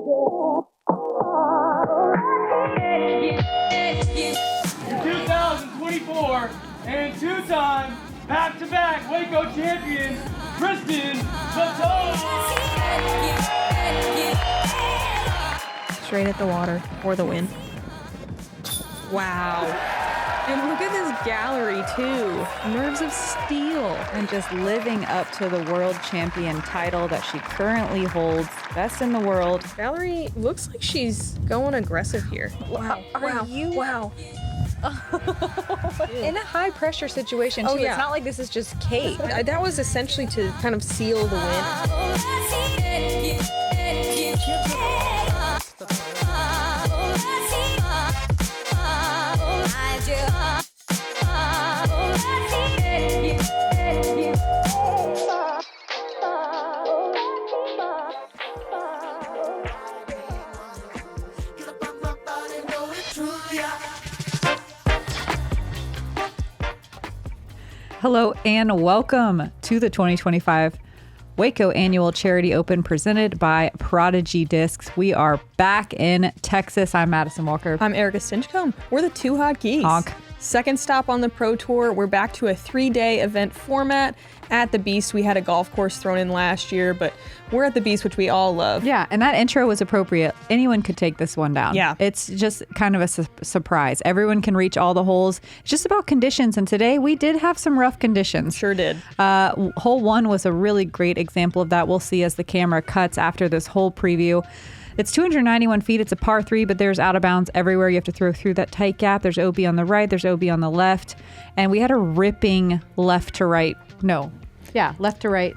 Your 2024 and two-time back-to-back Waco champion, Kristin. Straight at the water for the win. Wow. And look at this gallery, too. Nerves of steel. And just living up to the world champion title that she currently holds. Best in the world. Valerie looks like she's going aggressive here. Wow. Wow. In a high pressure situation, too. Oh, yeah. It's not like this is just cake. That was essentially to kind of seal the win. Hello and welcome to the 2025 Waco Annual Charity Open presented by Prodigy Discs. We are back in Texas. I'm Madison Walker. I'm Erika Stinchcomb. We're the Two Hot Geese. Honk. Second stop on the Pro Tour. We're back to a 3-day event format at the Beast. We had a golf course thrown in last year, but we're at the Beast, which we all love. Yeah, and that intro was appropriate. Anyone could take this one down. Yeah. It's just kind of a surprise. Everyone can reach all the holes. It's just about conditions, and today we did have some rough conditions. Sure did. Hole 1 was a really great example of that. We'll see as the camera cuts after this whole preview. It's 291 feet. It's a par 3, but there's out of bounds everywhere. You have to throw through that tight gap. There's OB on the right. There's OB on the left. And we had a ripping left to right. Left to right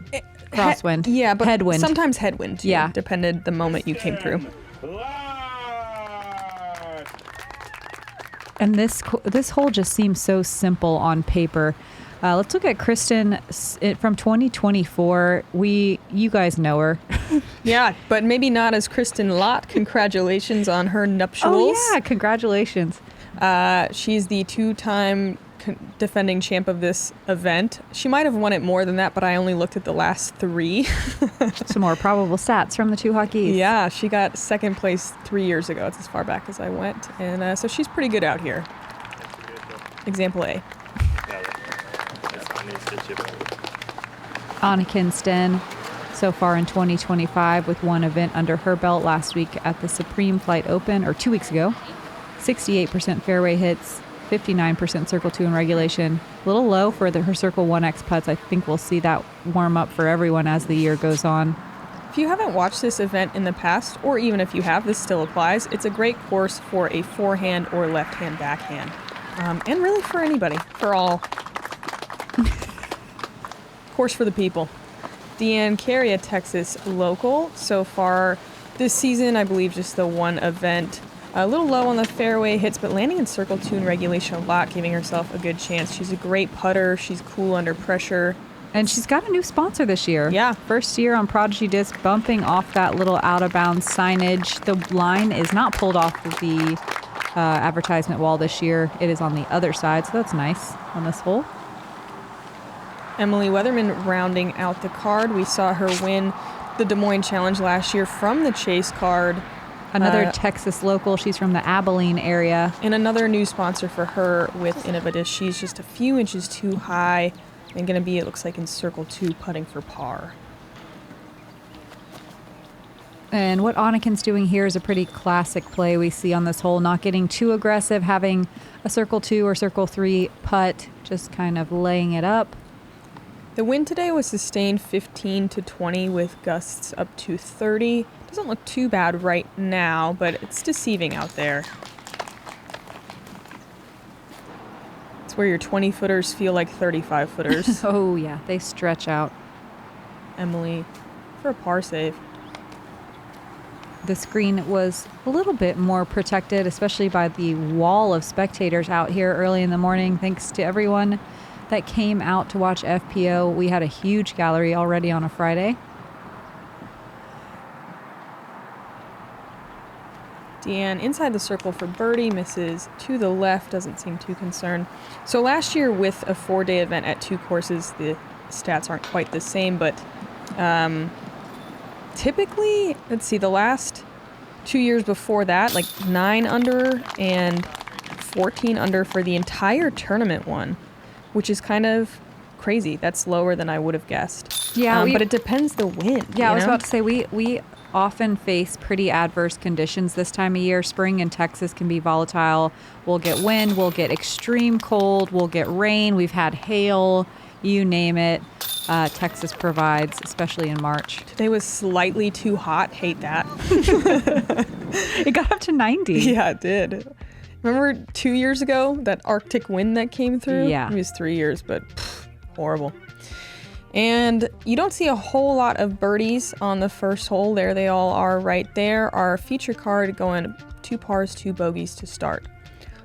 crosswind. But headwind. Sometimes headwind, too, Yeah. depended the moment you came through. And this hole just seems so simple on paper. Let's look at Kristin from 2024. You guys know her. Yeah, but maybe not as Kristin Lott. Congratulations on her nuptials. Oh, yeah. Congratulations. She's the 2-time defending champ of this event. She might have won it more than that, but I only looked at the last 3. Some more probable stats from the Two Hot Geese. Yeah, she got second place 3 years ago. It's as far back as I went. And so she's pretty good out here. Example A. Anniken Steen so far in 2025 with one event under her belt last week at the Supreme Flight Open, or 2 weeks ago. 68% fairway hits, 59% Circle 2 in regulation. A little low for her Circle 1X putts. I think we'll see that warm up for everyone as the year goes on. If you haven't watched this event in the past, or even if you have, this still applies. It's a great course for a forehand or left-hand backhand. And really for anybody, for all. Course for the people. Deann, Carey, a Texas local. So far this season, I believe just the one event. A little low on the fairway hits, but landing in Circle 2 in regulation a lot, giving herself a good chance. She's a great putter. She's cool under pressure. And she's got a new sponsor this year. Yeah. First year on Prodigy Disc, bumping off that little out-of-bounds signage. The line is not pulled off of the advertisement wall this year. It is on the other side, so that's nice on this hole. Emily Weatherman rounding out the card. We saw her win the Des Moines Challenge last year from the Chase card. Another Texas local. She's from the Abilene area. And another new sponsor for her with Innovatus. She's just a few inches too high and going to be, it looks like, in Circle 2 putting for par. And what Anniken's doing here is a pretty classic play we see on this hole. Not getting too aggressive, having a Circle 2 or Circle 3 putt, just kind of laying it up. The wind today was sustained 15 to 20 with gusts up to 30. Doesn't look too bad right now, but it's deceiving out there. It's where your 20-footers feel like 35-footers. Oh, yeah. They stretch out. Emily for a par save. The screen was a little bit more protected, especially by the wall of spectators out here early in the morning. Thanks to everyone that came out to watch FPO. We had a huge gallery already on a Friday. Deann inside the circle for birdie, misses to the left, doesn't seem too concerned. So last year with a 4-day event at 2 courses, the stats aren't quite the same, but typically, let's see, the last 2 years before that, like 9 under and 14 under for the entire tournament one, which is kind of crazy. That's lower than I would have guessed. Yeah, but it depends the wind. Yeah, I was know? about to say we often face pretty adverse conditions this time of year. Spring in Texas can be volatile. We'll get wind, we'll get extreme cold, we'll get rain. We've had hail, you name it. Texas provides, especially in March. Today was slightly too hot. Hate that. It got up to 90. Yeah, it did. Remember 2 years ago, that Arctic wind that came through? Yeah. It was 3 years, but horrible. And you don't see a whole lot of birdies on the first hole. There they all are right there. Our feature card going 2 pars, 2 bogeys to start.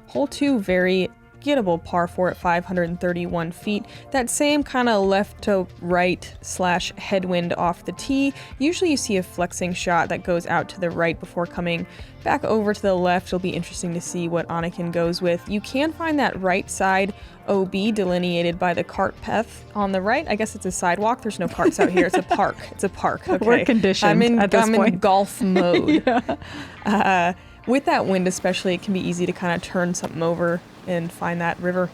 Hole 2, very gettable par 4 at 531 feet. That same kind of left to right / headwind off the tee. Usually you see a flexing shot that goes out to the right before coming back over to the left. It'll be interesting to see what Anniken goes with. You can find that right side OB delineated by the cart path on the right. I guess it's a sidewalk. There's no carts out here. It's a park. It's a park. Okay. We're conditioned I'm point. in golf mode. Yeah. With that wind especially, it can be easy to kind of turn something over and find that river.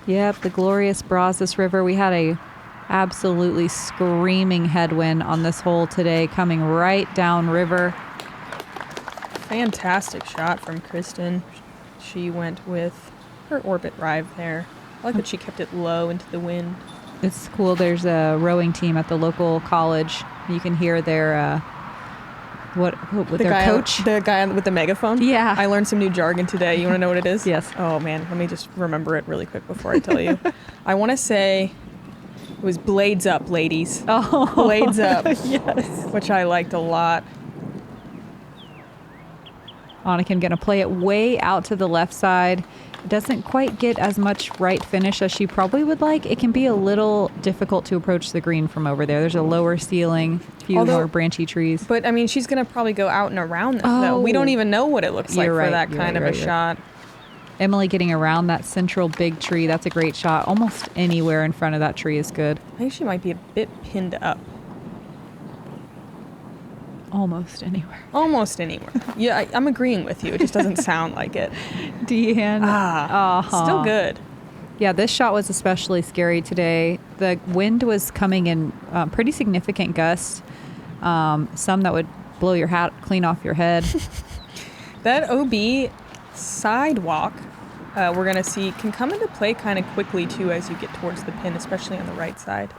Yep, the glorious Brazos River. We had a absolutely screaming headwind on this hole today, coming right down river. Fantastic shot from Kristin. She went with her orbit drive there. I like that she kept it low into the wind. It's cool. There's a rowing team at the local college. You can hear their coach. The guy with the megaphone? Yeah. I learned some new jargon today. You want to know what it is? Yes. Oh, man. Let me just remember it really quick before I tell you. I want to say it was blades up, ladies. Oh. Blades up. Yes. Which I liked a lot. Anniken going to play it way out to the left side. It doesn't quite get as much right finish as she probably would like. It can be a little difficult to approach the green from over there. There's a lower ceiling, few more branchy trees. But, I mean, she's going to probably go out and around that, though. We don't even know what it looks like for that kind of a shot. Emily getting around that central big tree. That's a great shot. Almost anywhere in front of that tree is good. I think she might be a bit pinned up. Almost anywhere. Almost anywhere. Yeah, I'm agreeing with you. It just doesn't sound like it. Deann. Still good. Yeah, this shot was especially scary today. The wind was coming in pretty significant gusts. Some that would blow your hat clean off your head. That OB sidewalk we're going to see can come into play kind of quickly, too, as you get towards the pin, especially on the right side.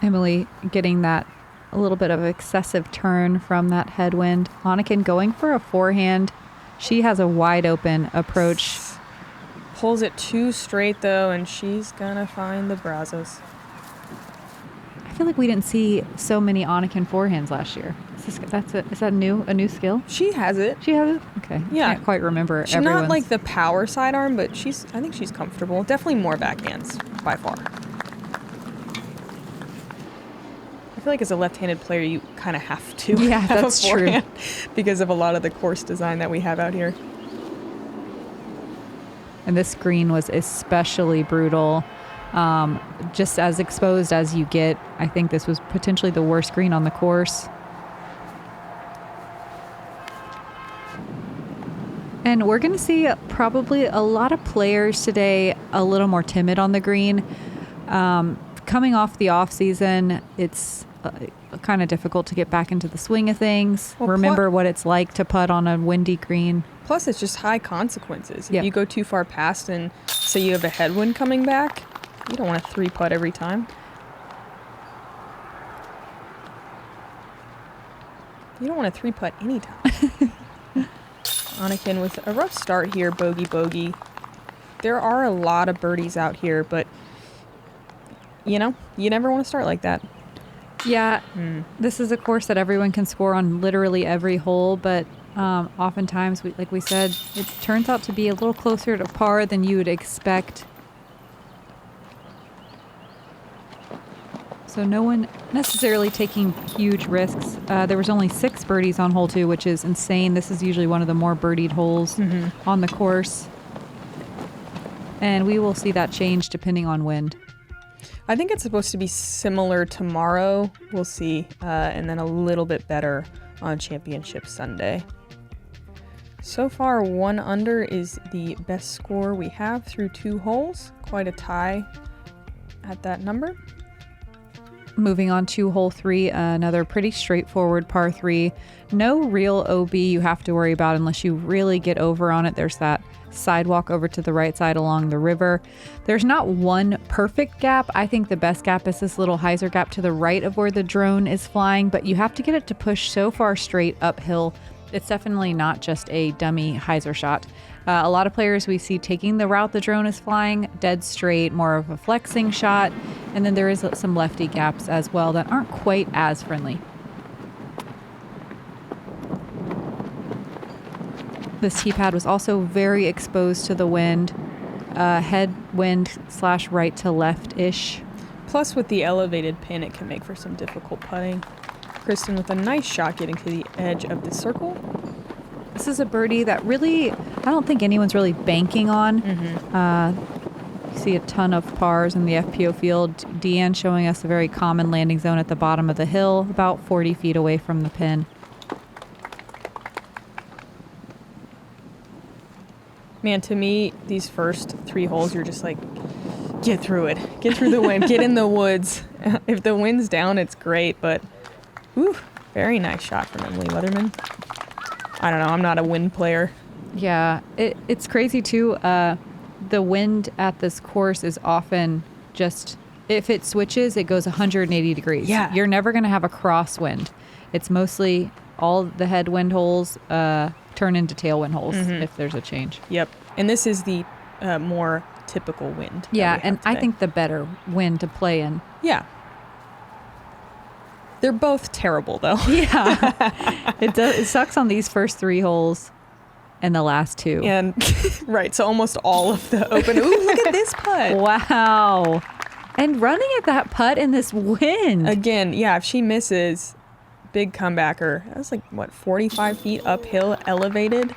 Emily getting that a little bit of excessive turn from that headwind. Anniken going for a forehand. She has a wide open approach. Pulls it too straight, though, and she's going to find the Brazos. I feel like we didn't see so many Anniken forehands last year. Is that a new skill? She has it. She has it? Okay. Yeah. I can't quite remember. She's not like the power sidearm, but I think she's comfortable. Definitely more backhands, by far. I feel like as a left-handed player, you kind of have to have that's a forehand because of a lot of the course design that we have out here. And this green was especially brutal. Just as exposed as you get. I think this was potentially the worst green on the course. And we're going to see probably a lot of players today a little more timid on the green. Coming off the off season, it's kind of difficult to get back into the swing of things. Well, remember what it's like to putt on a windy green. Plus, it's just high consequences. Yep. If you go too far past and say you have a headwind coming back, you don't want to 3-putt every time. You don't want to 3-putt anytime. Anniken with a rough start here, bogey. There are a lot of birdies out here, but, you know, you never want to start like that. Yeah, This is a course that everyone can score on literally every hole, but oftentimes, like we said, it turns out to be a little closer to par than you would expect. So no one necessarily taking huge risks. There was only 6 birdies on hole 2, which is insane. This is usually one of the more birdied holes on the course. And we will see that change depending on wind. I think it's supposed to be similar tomorrow. We'll see. And then a little bit better on Championship Sunday. So far, 1 under is the best score we have through 2 holes. Quite a tie at that number. Moving on to hole 3, another pretty straightforward par 3. No real OB you have to worry about unless you really get over on it. There's that sidewalk over to the right side along the river. There's not one perfect gap. I think the best gap is this little hyzer gap to the right of where the drone is flying, but you have to get it to push so far straight uphill. It's definitely not just a dummy hyzer shot. A lot of players we see taking the route the drone is flying, dead straight, more of a flexing shot. And then there is some lefty gaps as well that aren't quite as friendly. This tee pad was also very exposed to the wind, headwind / right to left-ish. Plus, with the elevated pin, it can make for some difficult putting. Kristin with a nice shot getting to the edge of the circle. This is a birdie that really, I don't think anyone's really banking on. You see a ton of pars in the FPO field. Deann showing us a very common landing zone at the bottom of the hill, about 40 feet away from the pin. Man, to me, these first 3 holes, you're just like, get through it. Get through the wind. Get in the woods. If the wind's down, it's great, but whew, very nice shot from Emily Weatherman. I don't know. I'm not a wind player. Yeah, it's crazy too. The wind at this course is often just, if it switches, it goes 180 degrees. Yeah. You're never going to have a crosswind. It's mostly all the headwind holes turn into tailwind holes if there's a change. Yep. And this is the more typical wind. Yeah, and I think the better wind to play in. Yeah. They're both terrible, though. Yeah. It sucks on these first 3 holes and the last 2. And right, so almost all of the open. Ooh, look at this putt. Wow. And running at that putt in this wind. Again, yeah, if she misses, big comebacker. That was like, what, 45 feet uphill, elevated?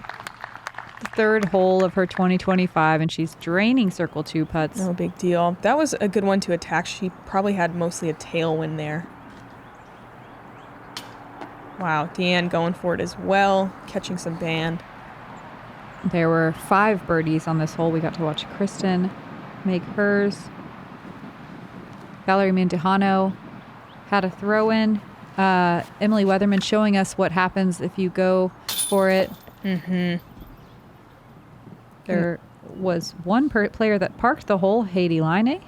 The 3rd hole of her 2025, and she's draining circle 2 putts. No big deal. That was a good one to attack. She probably had mostly a tailwind there. Wow, Deann going for it as well, catching some band. There were 5 birdies on this hole. We got to watch Kristin make hers. Valerie Mandujano had a throw-in. Emily Weatherman showing us what happens if you go for it. There was one player that parked the hole, Haiti Line.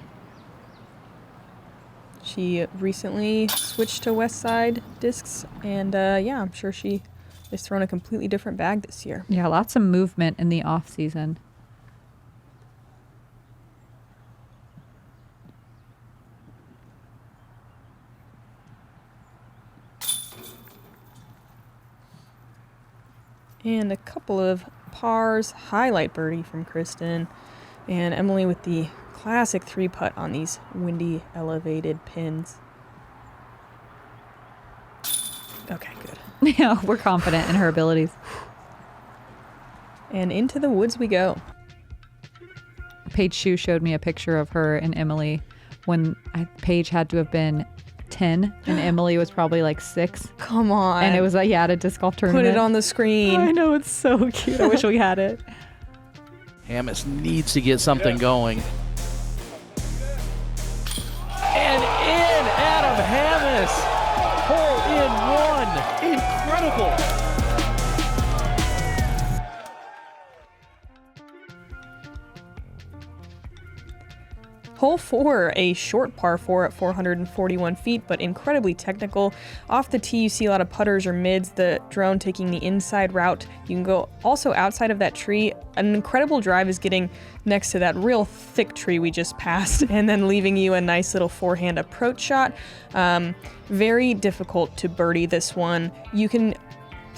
She recently switched to West Side discs, and yeah, I'm sure she is throwing a completely different bag this year. Yeah, lots of movement in the off season. And a couple of pars, highlight birdie from Kristin, and Emily with the classic 3-putt on these windy, elevated pins. Okay, good. Yeah, we're confident in her abilities. And into the woods we go. Paige Shue showed me a picture of her and Emily when Paige had to have been 10 and Emily was probably like 6. Come on. And it was like, yeah, at a disc golf tournament. Put it on the screen. I know, it's so cute. I wish we had it. Hamas needs to get something going. And in Adam Hamas. Hole in 1. Incredible. Hole 4, a short par 4 at 441 feet, but incredibly technical. Off the tee, you see a lot of putters or mids, the drone taking the inside route. You can go also outside of that tree. An incredible drive is getting next to that real thick tree we just passed, and then leaving you a nice little forehand approach shot. Very difficult to birdie this one. You can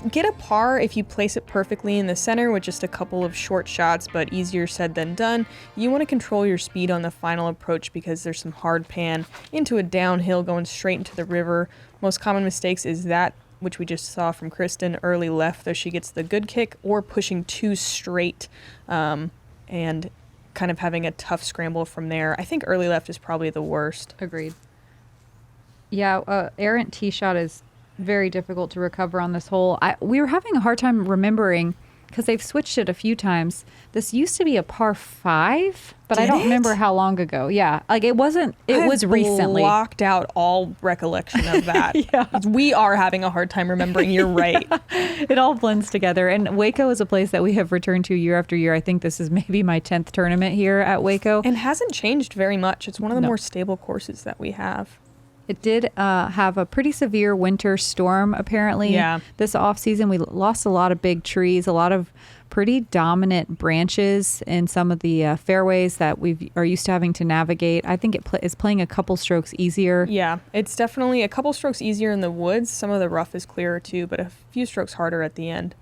get a par if you place it perfectly in the center with just a couple of short shots, but easier said than done. You want to control your speed on the final approach because there's some hard pan into a downhill going straight into the river. Most common mistakes is that, which we just saw from Kristin, early left, though she gets the good kick, or pushing too straight and kind of having a tough scramble from there. I think early left is probably the worst. Agreed. Yeah, errant tee shot is very difficult to recover on this hole. We were having a hard time remembering because they've switched it a few times. This used to be a par 5, but I don't remember how long ago. Yeah, like it wasn't. It was recently. Blocked out all recollection of that. Yeah. We are having a hard time remembering. You're right. It all blends together. And Waco is a place that we have returned to year after year. I think this is maybe my 10th tournament here at Waco. And hasn't changed very much. It's one of the more stable courses that we have. It did have a pretty severe winter storm, apparently, this off-season. We lost a lot of big trees, a lot of pretty dominant branches in some of the fairways that we are used to having to navigate. I think it is playing a couple strokes easier. Yeah, it's definitely a couple strokes easier in the woods. Some of the rough is clearer too, but a few strokes harder at the end.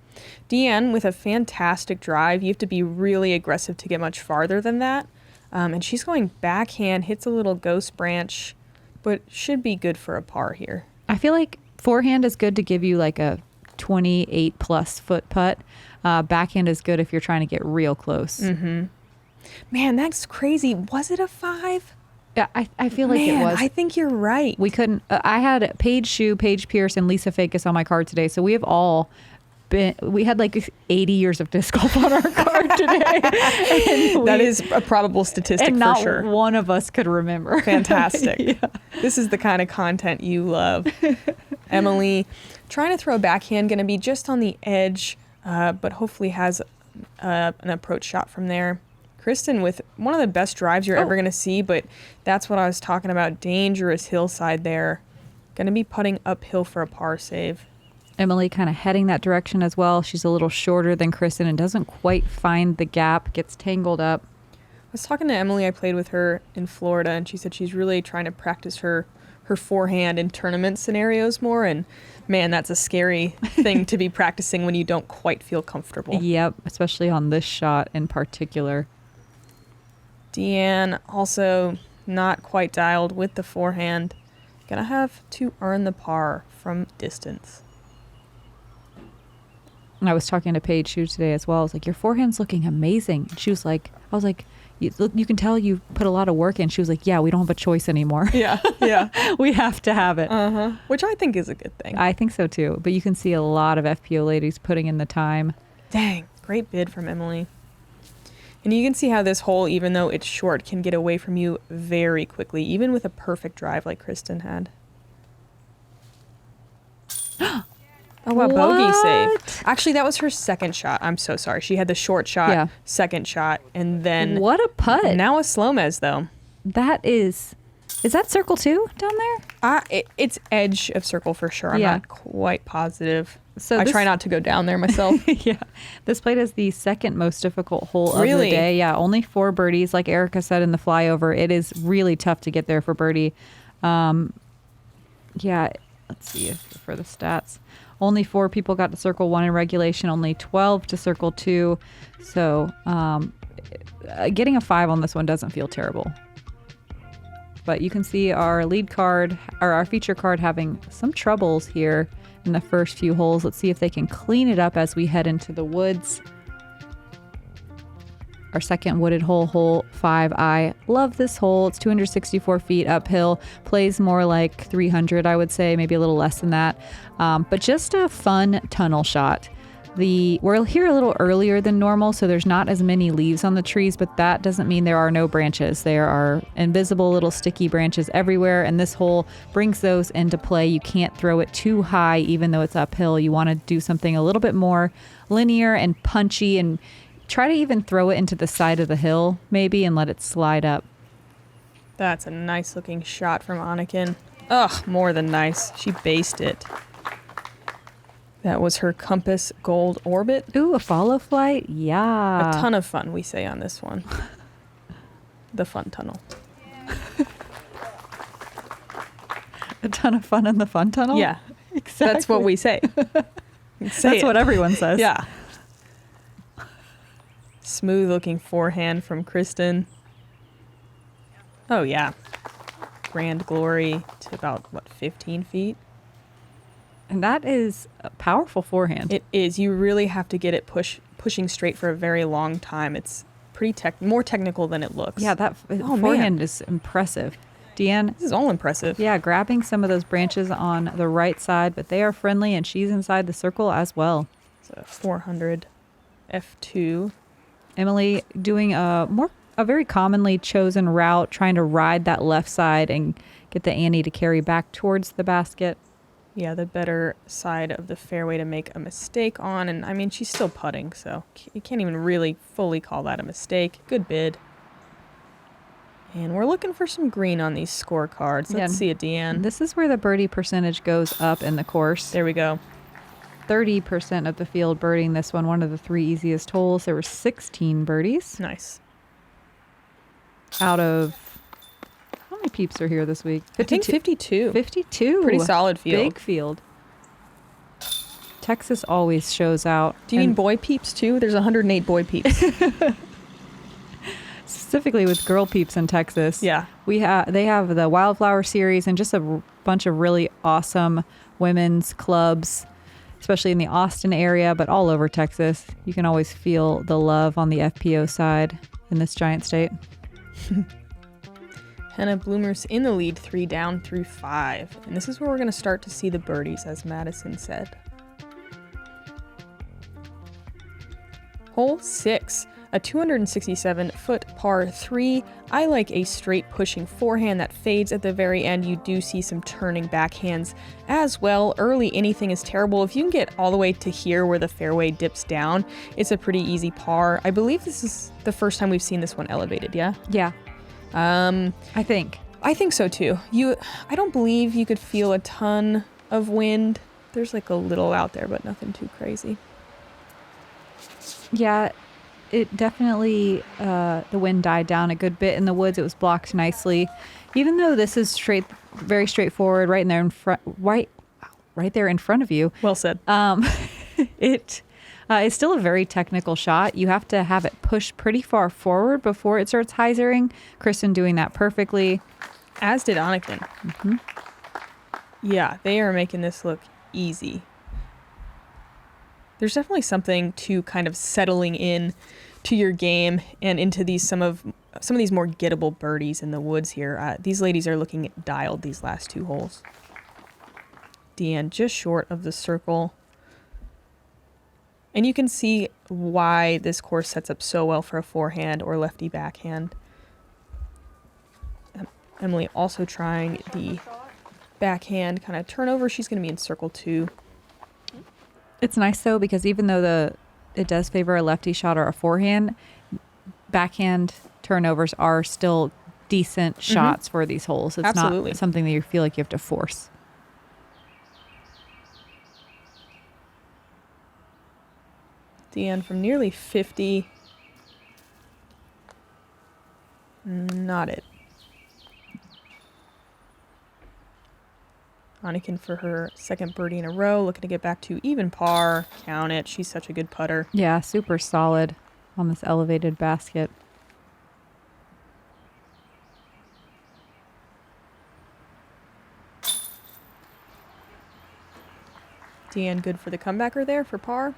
Deann with a fantastic drive. You have to be really aggressive to get much farther than that. And she's going backhand, hits a little ghost branch, but should be good for a par here. I feel like forehand is good to give you like a 28 plus foot putt. Backhand is good if you're trying to get real close. Mm-hmm. Man, that's crazy. Was it a 5? Yeah, I feel like it was. I think you're right. We couldn't. I had Paige Shue, Paige Pierce, and Lisa Fakis on my card today. So we have all been. We had like 80 years of disc golf on our card today. That is a probable statistic and for sure. Not one of us could remember. Fantastic. Yeah. This is the kind of content you love. Emily, trying to throw a backhand, going to be just on the edge, but hopefully has an approach shot from there. Kristin with one of the best drives you're ever going to see, but that's what I was talking about. Dangerous hillside there. Going to be putting uphill for a par save. Emily kind of heading that direction as well. She's a little shorter than Kristin and doesn't quite find the gap, gets tangled up. I was talking to Emily. I played with her in Florida, and she said she's really trying to practice her forehand in tournament scenarios more. And man, that's a scary thing to be practicing when you don't quite feel comfortable. Yep, especially on this shot in particular. Deann also not quite dialed with the forehand. Gonna have to earn the par from distance. And I was talking to Paige Shue today as well. I was like, your forehand's looking amazing. And she was like, I was like, you can tell you put a lot of work in. She was like, yeah, we don't have a choice anymore. Yeah. We have to have it. Uh-huh. Which I think is a good thing. I think so too. But you can see a lot of FPO ladies putting in the time. Dang, great bid from Emily. And you can see how this hole, even though it's short, can get away from you very quickly, even with a perfect drive like Kristin had. Oh, wow, bogey save. Actually, that was her second shot. I'm so sorry. She had the short shot, second shot, and then... What a putt. Now a slow-mez, though. That is that circle 2 down there? It's edge of circle for sure. I'm not quite positive. So I try not to go down there myself. Yeah. This played as the second most difficult hole of the day. Yeah, only 4 birdies. Like Erika said in the flyover, it is really tough to get there for birdie. Yeah, let's see for the stats. Only 4 people got to circle 1 in regulation, only 12 to circle 2. So getting a 5 on this one doesn't feel terrible. But you can see our lead card, or our feature card, having some troubles here in the first few holes. Let's see if they can clean it up as we head into the woods. Our second wooded hole, hole 5. I love this hole. It's 264 feet uphill. Plays more like 300, I would say, maybe a little less than that. But just a fun tunnel shot. We're here a little earlier than normal, so there's not as many leaves on the trees, but that doesn't mean there are no branches. There are invisible little sticky branches everywhere, and this hole brings those into play. You can't throw it too high, even though it's uphill. You want to do something a little bit more linear and punchy, and try to even throw it into the side of the hill, maybe, and let it slide up. That's a nice looking shot from Anniken. Ugh, more than nice. She based it. That was her Compass Gold Orbit. Ooh, a follow flight? Yeah. A ton of fun, we say on this one. The fun tunnel. A ton of fun in the fun tunnel? Yeah. Exactly. That's what we say. That's what everyone says. Yeah. Smooth looking forehand from Kristin. Oh, yeah. Grand Glory to about, 15 feet? And that is a powerful forehand. It is. You really have to get it pushing straight for a very long time. It's pretty more technical than it looks. Yeah, that forehand is impressive. Deann, this is all impressive. Yeah, grabbing some of those branches on the right side, but they are friendly, and she's inside the circle as well. It's a 400 F2. Emily doing a very commonly chosen route, trying to ride that left side and get the Annie to carry back towards the basket. Yeah, the better side of the fairway to make a mistake on. And I mean, she's still putting, so you can't even really fully call that a mistake. Good bid. And we're looking for some green on these scorecards. Let's see it, Deann. This is where the birdie percentage goes up in the course. There we go. 30% of the field birding this one of the 3 easiest holes. There were 16 birdies. Nice. Out of, how many peeps are here this week? 52. I think 52. 52. Pretty solid field. Big field. Texas always shows out. Do you mean boy peeps too? There's 108 boy peeps. Specifically with girl peeps in Texas. Yeah. They have the Wildflower Series and just a bunch of really awesome women's clubs, especially in the Austin area, but all over Texas. You can always feel the love on the FPO side in this giant state. Henna Bloomers in the lead, 3 down through 5. And this is where we're going to start to see the birdies, as Madison said. Hole 6, a 267-foot par 3. I like a straight pushing forehand that fades at the very end. You do see some turning backhands as well. Early, anything is terrible. If you can get all the way to here where the fairway dips down, it's a pretty easy par. I believe this is the first time we've seen this one elevated, yeah? Yeah. I think so too. I don't believe you could feel a ton of wind. There's like a little out there, but nothing too crazy. Yeah, it definitely, the wind died down a good bit in the woods. It was blocked nicely. Even though this is very straightforward, right in there in front, right there in front of you. Well said. It's still a very technical shot. You have to have it pushed pretty far forward before it starts hyzering. Kristin doing that perfectly. As did Anniken. Mm-hmm. Yeah, they are making this look easy. There's definitely something to kind of settling in to your game and into some of these more gettable birdies in the woods here. These ladies are looking dialed these last 2 holes. Deann just short of the circle. And you can see why this course sets up so well for a forehand or lefty backhand. Emily also trying the backhand kind of turnover. She's going to be in circle 2. It's nice though, because even though it does favor a lefty shot or a forehand, backhand turnovers are still decent shots for these holes. It's Absolutely. Not something that you feel like you have to force. Deann from nearly 50. Not it. Anniken for her second birdie in a row, looking to get back to even par. Count it. She's such a good putter. Yeah, super solid on this elevated basket. Deann good for the comebacker there for par.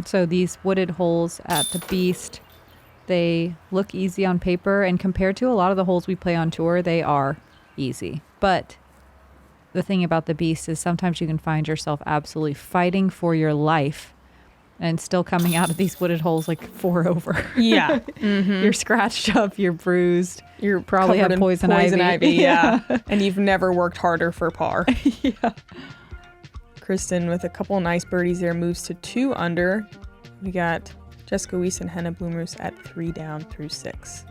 So these wooded holes at the Beast, they look easy on paper, and compared to a lot of the holes we play on tour, they are easy. But the thing about the Beast is sometimes you can find yourself absolutely fighting for your life and still coming out of these wooded holes like 4 over. Yeah. Mm-hmm. You're scratched up, you're bruised. You're probably have poison ivy. Yeah. And you've never worked harder for par. Yeah. Kristin with a couple nice birdies there moves to 2 under. We got Jessica Weiss and Henna Bloomers at 3 down through 6.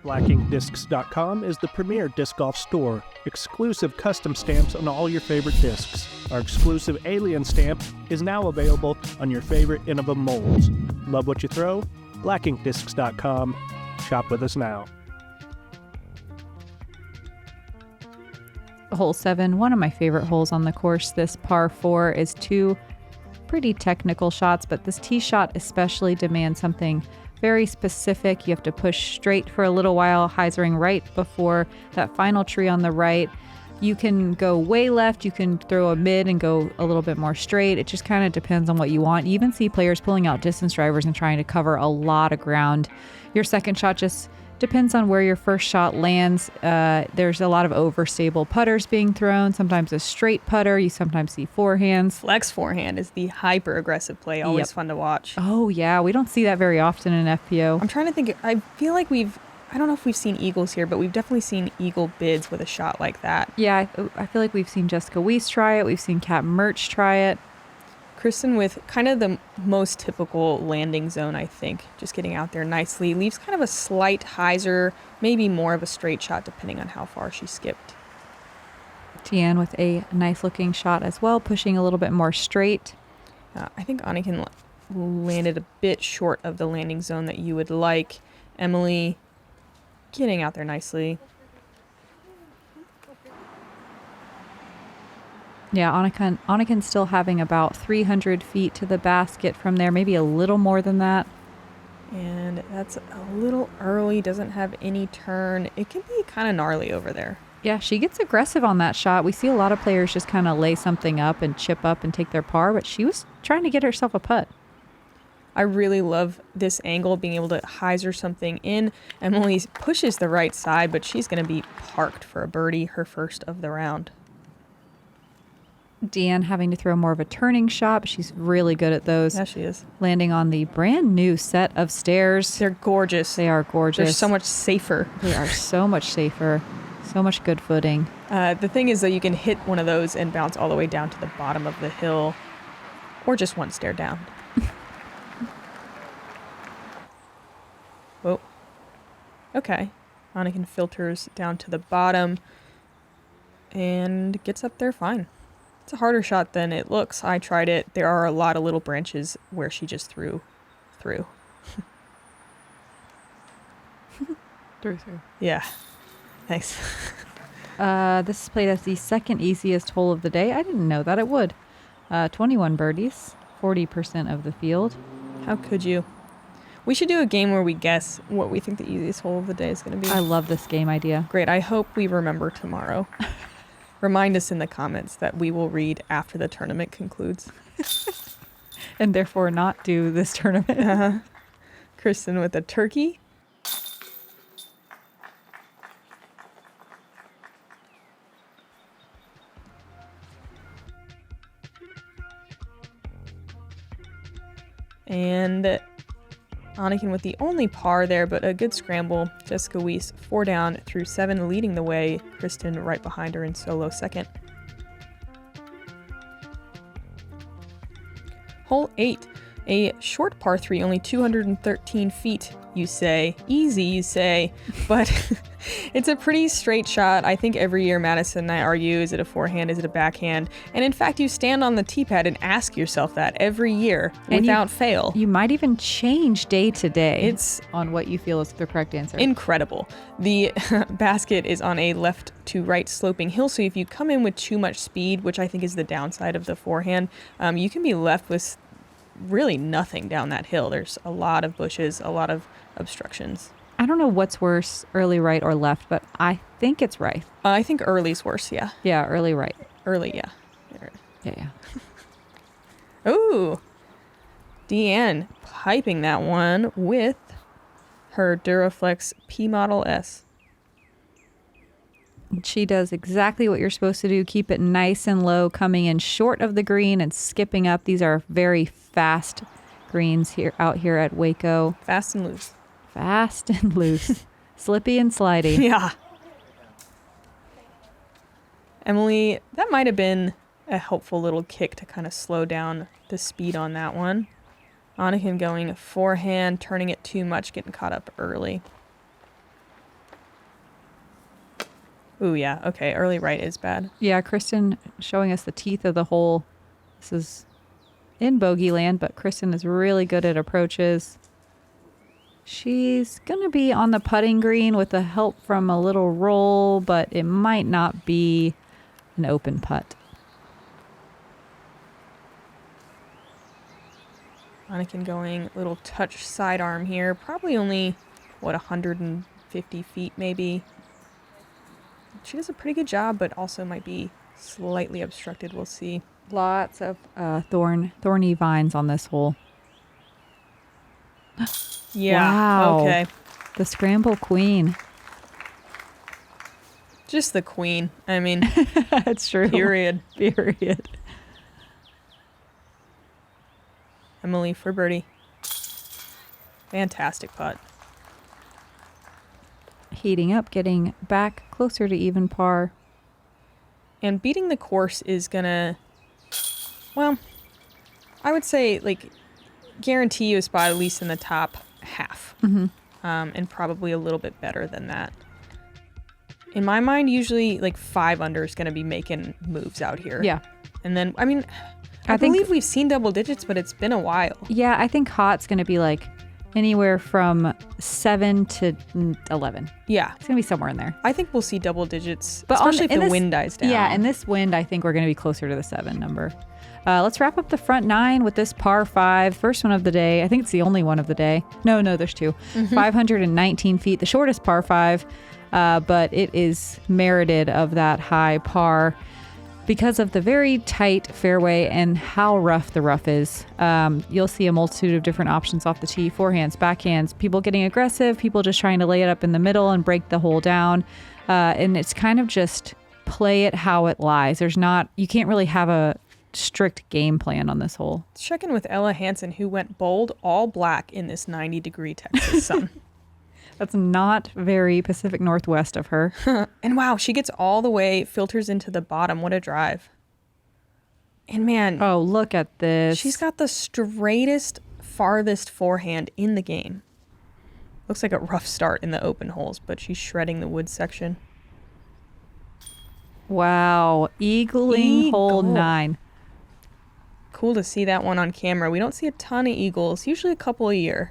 BlackInkDiscs.com is the premier disc golf store. Exclusive custom stamps on all your favorite discs. Our exclusive alien stamp is now available on your favorite Innova molds. Love what you throw? BlackInkDiscs.com. Shop with us now. Hole 7, one of my favorite holes on the course. This par 4 is 2 pretty technical shots, but this tee shot especially demands something very specific. You have to push straight for a little while, hyzering right before that final tree on the right. You can go way left, you can throw a mid and go a little bit more straight. It just kind of depends on what you want. You even see players pulling out distance drivers and trying to cover a lot of ground. Your second shot just depends on where your first shot lands. There's a lot of overstable putters being thrown, sometimes a straight putter. You sometimes see forehands. Flex forehand is the hyper aggressive play, always fun to watch. Oh, yeah. We don't see that very often in FPO. I'm trying to think. I feel like I don't know if we've seen eagles here, but we've definitely seen eagle bids with a shot like that. Yeah, I feel like we've seen Jessica Weiss try it. We've seen Kat Mertz try it. Kristin with kind of the most typical landing zone, I think. Just getting out there nicely. Leaves kind of a slight hyzer, maybe more of a straight shot depending on how far she skipped. Deann with a nice looking shot as well, pushing a little bit more straight. I think Anniken landed a bit short of the landing zone that you would like. Emily getting out there nicely. Yeah, Anniken's still having about 300 feet to the basket from there, maybe a little more than that. And that's a little early, doesn't have any turn. It can be kind of gnarly over there. Yeah, she gets aggressive on that shot. We see a lot of players just kind of lay something up and chip up and take their par, but she was trying to get herself a putt. I really love this angle, being able to hyzer something in. Emily pushes the right side, but she's going to be parked for a birdie, her first of the round. Deann having to throw more of a turning shot, but she's really good at those. Yeah, she is. Landing on the brand new set of stairs. They're gorgeous. They are gorgeous. They're so much safer. They are so much safer. So much good footing. The thing is, though, you can hit one of those and bounce all the way down to the bottom of the hill, or just one stair down. Whoa. Okay. Anniken filters down to the bottom and gets up there fine. It's a harder shot than it looks. I tried it. There are a lot of little branches where she just threw through. Through. Yeah. Thanks. This is played as the second easiest hole of the day. I didn't know that it would. 21 birdies, 40% of the field. How could you? We should do a game where we guess what we think the easiest hole of the day is going to be. I love this game idea. Great. I hope we remember tomorrow. Remind us in the comments that we will read after the tournament concludes. And therefore not do this tournament. Kristin with a turkey. And Anniken with the only par there, but a good scramble. Jessica Weiss 4 down through 7, leading the way. Kristin right behind her in solo second. Hole 8, a short par 3, only 213 feet, you say. Easy, you say, but it's a pretty straight shot. I think every year Madison and I argue, is it a forehand, is it a backhand? And in fact, you stand on the tee pad and ask yourself that every year without fail. You might even change day to day on what you feel is the correct answer. Incredible. The basket is on a left to right sloping hill, so if you come in with too much speed, which I think is the downside of the forehand, you can be left with really nothing down that hill. There's a lot of bushes, a lot of obstructions. I don't know what's worse, early right or left, but I think it's right. I think early's worse, yeah. Yeah, early right. Early, yeah. Yeah. Ooh. Deann piping that one with her Duraflex P Model S. She does exactly what you're supposed to do. Keep it nice and low, coming in short of the green and skipping up. These are very fast greens out here at Waco. Fast and loose. Fast and loose. Slippy and slidey. Yeah. Emily, that might have been a helpful little kick to kind of slow down the speed on that one. Anniken going forehand, turning it too much, getting caught up early. Ooh, yeah. Okay, early right is bad. Yeah, Kristin showing us the teeth of the hole. This is in bogey land, but Kristin is really good at approaches. She's going to be on the putting green with the help from a little roll, but it might not be an open putt. Anniken going little touch sidearm here. Probably only, 150 feet maybe. she does a pretty good job, but also might be slightly obstructed. We'll see. Lots of thorny vines on this hole. Yeah. Wow. Okay. The scramble queen. Just the queen. I mean, That's true. period. Period. Emily for birdie. Fantastic putt. Heating up, getting back closer to even par. And beating the course is gonna, well, I would say like guarantee you a spot at least in the top half. And probably a little bit better than that. In my mind, usually like 5 under is going to be making moves out here. Yeah. And then, I mean, I think- believe we've seen double digits, but it's been a while. Yeah, I think hot's going to be like anywhere from 7 to 11. Yeah. It's going to be somewhere in there. I think we'll see double digits, But especially in if the wind dies down. Yeah, in this wind, I think we're going to be closer to the 7 number. Let's wrap up the front 9 with this par 5, first one of the day. I think it's the only one of the day. No, there's 2. 519 feet, the shortest par 5, but it is merited of that high par because of the very tight fairway and how rough the rough is. You'll see a multitude of different options off the tee, forehands, backhands, people getting aggressive, people just trying to lay it up in the middle and break the hole down. And it's kind of just play it how it lies. You can't really have a strict game plan on this hole. Let's check in with Ella Hansen, who went bold all black in this 90-degree Texas sun. That's not very Pacific Northwest of her. And wow, she gets all the way, filters into the bottom. What a drive. And man, Oh, look at this. she's got the straightest, farthest forehand in the game. Looks like a rough start in the open holes, but she's shredding the wood section. Wow. Eagling hole Eagle. 9. Cool to see that one on camera. We don't see a ton of eagles, usually a couple a year.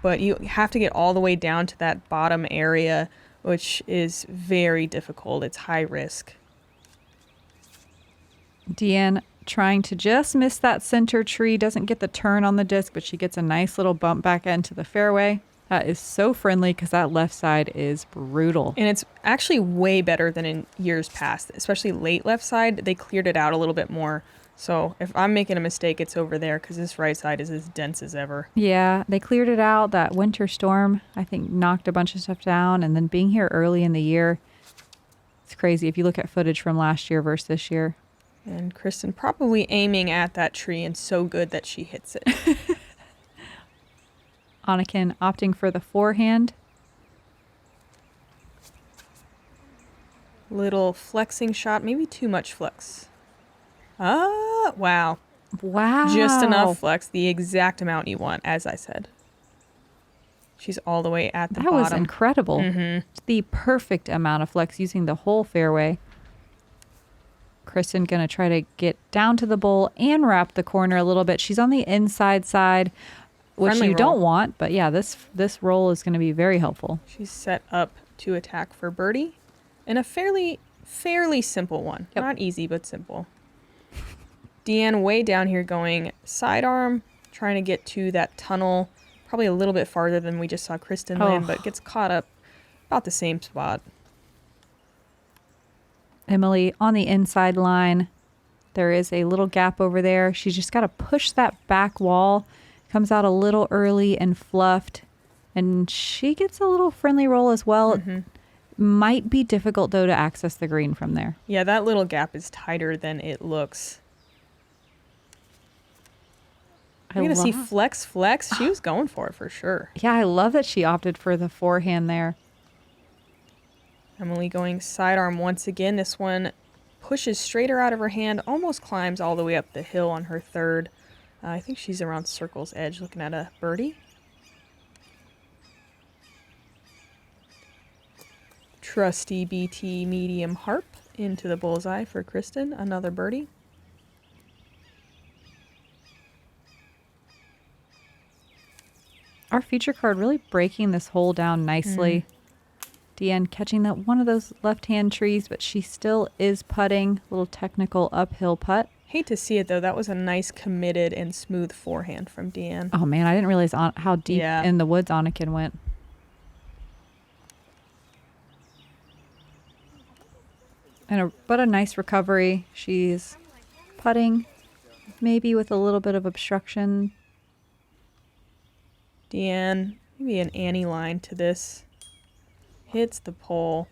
But you have to get all the way down to that bottom area, which is very difficult. It's high risk. Deann trying to just miss that center tree. Doesn't get the turn on the disc, but she gets a nice little bump back into the fairway. That is so friendly because that left side is brutal. And it's actually way better than in years past, especially late left side. They cleared it out a little bit more. So if I'm making a mistake, it's over there because this right side is as dense as ever. Yeah, they cleared it out. That winter storm, I think, knocked a bunch of stuff down. And then being here early in the year, it's crazy if you look at footage from last year versus this year. And Kristin probably aiming at that tree and so good that she hits it. Anniken opting for the forehand. Little flexing shot, maybe too much flex. Ah, wow. Wow. Just enough flex, the exact amount you want, as I said. She's all the way at the That bottom. was incredible. The perfect amount of flex using the whole fairway. Kristin going to try to get down to the bowl and wrap the corner a little bit. She's on the inside side, which Friendly you roll. don't want. But yeah, this roll is going to be very helpful. She's set up to attack for birdie. And a fairly simple one. Yep. Not easy, but simple. Deann way down here going sidearm, trying to get to that tunnel. Probably a little bit farther than we just saw Kristin land, but gets caught up about the same spot. Emily on the inside line. There is a little gap over there. She's just got to push that back wall. Comes out a little early and fluffed. And she gets a little friendly roll as well. Might be difficult, though, to access the green from there. Yeah, that little gap is tighter than it looks. You're going to see flex. She was going for it for sure. Yeah, I love that she opted for the forehand there. Emily going sidearm once again. This one pushes straighter out of her hand, almost climbs all the way up the hill on her third. I think she's around circle's edge looking at a birdie. Trusty BT medium harp into the bullseye for Kristin. Another birdie. Our feature card really breaking this hole down nicely. Deann catching that one of those left-hand trees, but she still is putting. Little technical uphill putt. Hate to see it, though. That was a nice, committed, and smooth forehand from Deann. Oh, man, I didn't realize how deep Yeah. in the woods Anniken went. But a nice recovery. She's putting, maybe with a little bit of obstruction. Deann, maybe an Annie line to this. Hits the pole.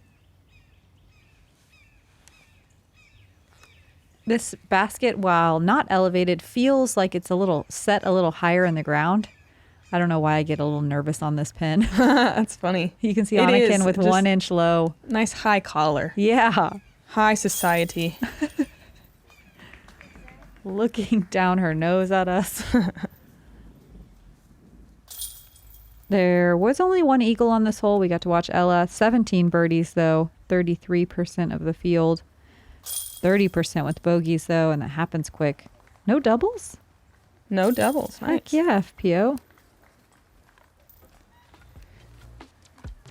This basket, while not elevated, feels like it's a little higher in the ground. I don't know why I get a little nervous on this pin. That's funny. You can see It Anniken is with just 1 inch low. Nice high collar. Yeah. High society. Looking down her nose at us. There was only 1 eagle on this hole. We got to watch Ella. 17 birdies, though. 33% of the field. 30% with bogeys, though, and that happens quick. No doubles? No doubles. Nice. Heck yeah, FPO.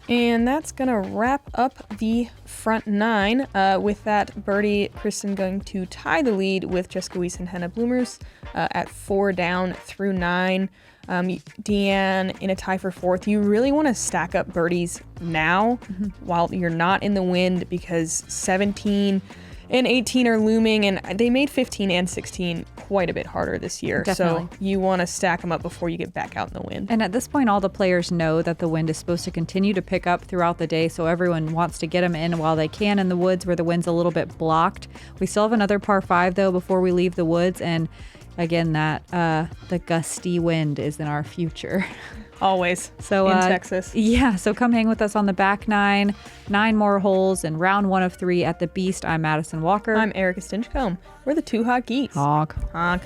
And that's going to wrap up the front 9. With that birdie, Kristin going to tie the lead with Jessica Weiss and Hannah Bloomers at 4 down through 9. Deann in a tie for 4th. You really want to stack up birdies now while you're not in the wind, because 17 and 18 are looming, and they made 15 and 16 quite a bit harder this year. Definitely. So you want to stack them up before you get back out in the wind. And at this point, all the players know that the wind is supposed to continue to pick up throughout the day, so everyone wants to get them in while they can in the woods where the wind's a little bit blocked. We still have another par 5, though, before we leave the woods, and again, that the gusty wind is in our future. Always. So in Texas. Yeah, so come hang with us on the back 9 more holes in round 1 of 3 at the Beast. I'm Madison Walker. I'm Erika Stinchcomb. We're the 2 hot geeks. Honk. Honk.